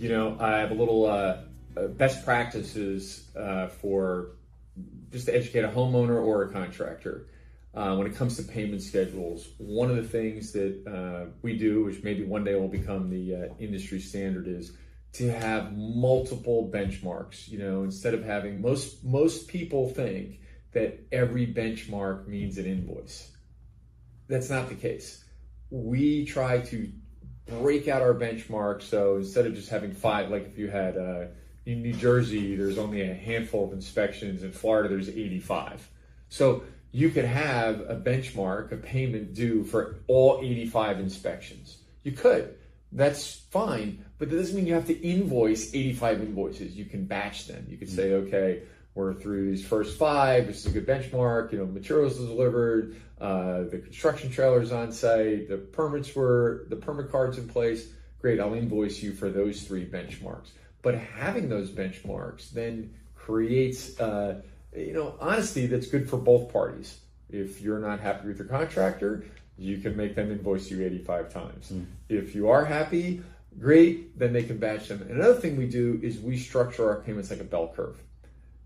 I have a little best practices for just to educate a homeowner or a contractor. When it comes to payment schedules, one of the things that we do, which maybe one day will become the industry standard, is to have multiple benchmarks. Instead of having most people think that every benchmark means an invoice. That's not the case. We try to break out our benchmarks. So instead of just having 5, like if you had in New Jersey, there's only a handful of inspections. In Florida, there's 85. So you could have a benchmark, a payment due for all 85 inspections. You could. That's fine, but that doesn't mean you have to invoice 85 invoices. You can batch them. You could say, okay, we're through these first 5. This is a good benchmark. Materials are delivered. The construction trailer's on site. The permit cards in place. Great, I'll invoice you for those 3 benchmarks. But having those benchmarks then creates, honesty that's good for both parties. If you're not happy with your contractor, you can make them invoice you 85 times. If you are happy, great, then they can batch them. And another thing we do is we structure our payments like a bell curve.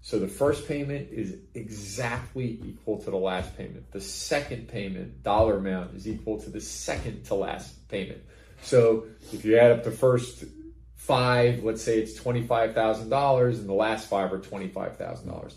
So the first payment is exactly equal to the last payment. The second payment, dollar amount, is equal to the second to last payment. So if you add up the first 5, let's say it's $25,000, and the last 5 are $25,000.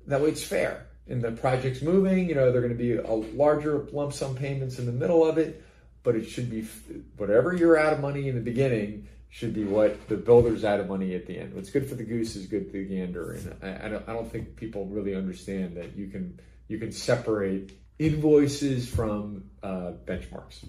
That way it's fair. And the project's moving, there are going to be a larger lump sum payments in the middle of it, but it should be whatever you're out of money in the beginning should be what the builder's out of money at the end. What's good for the goose is good for the gander. And I don't think people really understand that you can separate invoices from benchmarks.